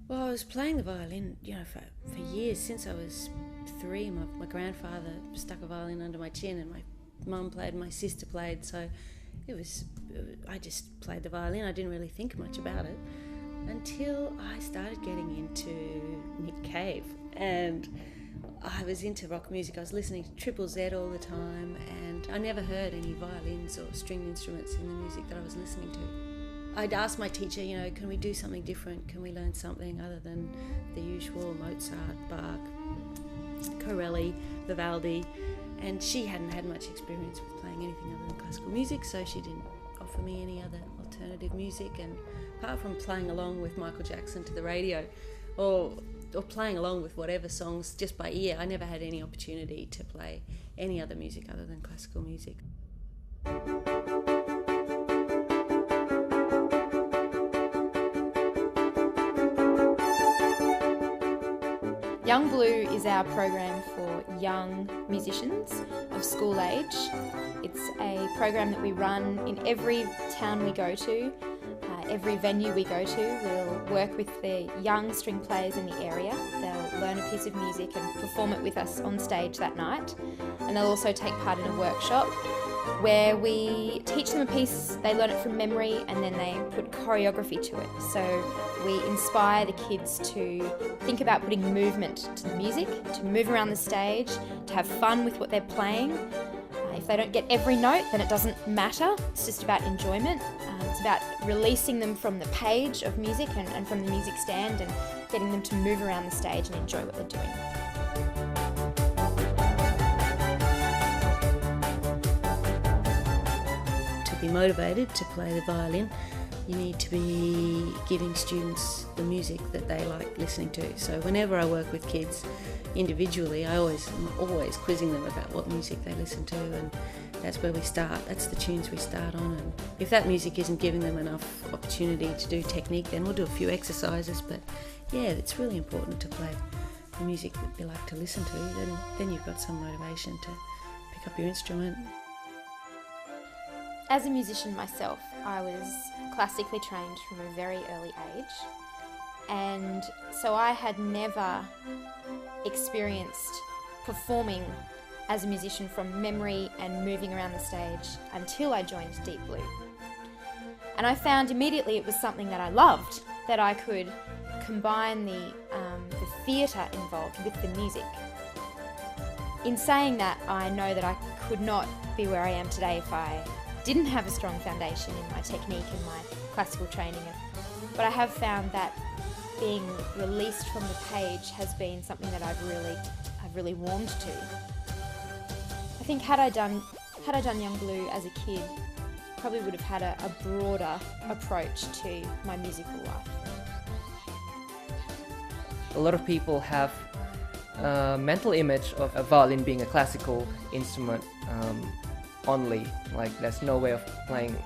Well, I was playing the violin, for years, since I was 3. My grandfather stuck a violin under my chin, and my mum played and my sister played, so I just played the violin. I didn't really think much about it until I started getting into Nick Cave, and I was into rock music. I was listening to Triple Z all the time, and I never heard any violins or string instruments in the music that I was listening to. I'd ask my teacher, can we do something different? Can we learn something other than the usual Mozart, Bach, Corelli, Vivaldi? And she hadn't had much experience with playing anything other than classical music, so she didn't offer me any other alternative music. And apart from playing along with Michael Jackson to the radio, or playing along with whatever songs just by ear, I never had any opportunity to play any other music other than classical music. YoungBlue is our program for young musicians of school age. It's a program that we run in every town we go to, every venue we go to. We'll work with the young string players in the area. They'll learn a piece of music and perform it with us on stage that night. And they'll also take part in a workshop where we teach them a piece, they learn it from memory, and then they put choreography to it. So we inspire the kids to think about putting movement to the music, to move around the stage, to have fun with what they're playing. If they don't get every note, then it doesn't matter. It's just about enjoyment. It's about releasing them from the page of music and from the music stand, and getting them to move around the stage and enjoy what they're doing. To be motivated to play the violin, you need to be giving students the music that they like listening to. So whenever I work with kids individually, I'm always quizzing them about what music they listen to, and that's where we start. That's the tunes we start on, and if that music isn't giving them enough opportunity to do technique, then we'll do a few exercises. But yeah, it's really important to play the music that you like to listen to. Then you've got some motivation to pick up your instrument. As a musician myself, I was classically trained from a very early age, and so I had never experienced performing as a musician from memory and moving around the stage until I joined DeepBlue. And I found immediately it was something that I loved, that I could combine the theatre involved with the music. In saying that, I know that I could not be where I am today if I didn't have a strong foundation in my technique and my classical training, but I have found that being released from the page has been something that I've really warmed to. I think had I done YoungBlue as a kid, probably would have had a broader approach to my musical life. A lot of people have a mental image of a violin being a classical instrument only, like there's no way of playing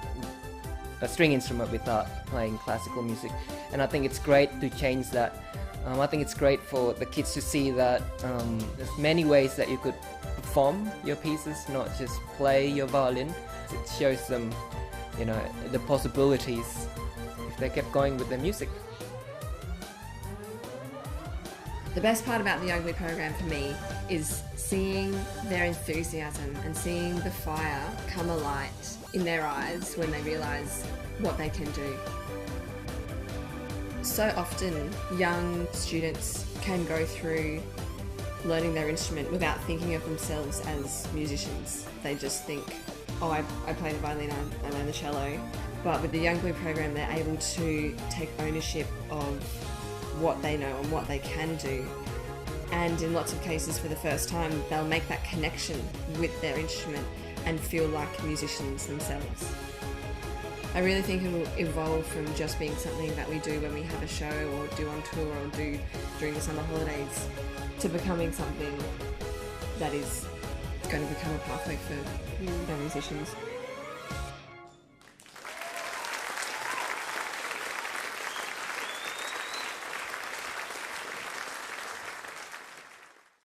a string instrument without playing classical music, and I think it's great to change that. I think it's great for the kids to see that there's many ways that you could perform your pieces, not just play your violin. It shows them, the possibilities if they kept going with their music. The best part about the YoungBlue program for me is seeing their enthusiasm and seeing the fire come alight in their eyes when they realise what they can do. So often young students can go through learning their instrument without thinking of themselves as musicians. They just think, I play the violin, I learn the cello. But with the YoungBlue program, they're able to take ownership of what they know and what they can do, and in lots of cases for the first time they'll make that connection with their instrument and feel like musicians themselves. I really think it will evolve from just being something that we do when we have a show or do on tour or do during the summer holidays to becoming something that is going to become a pathway for young musicians.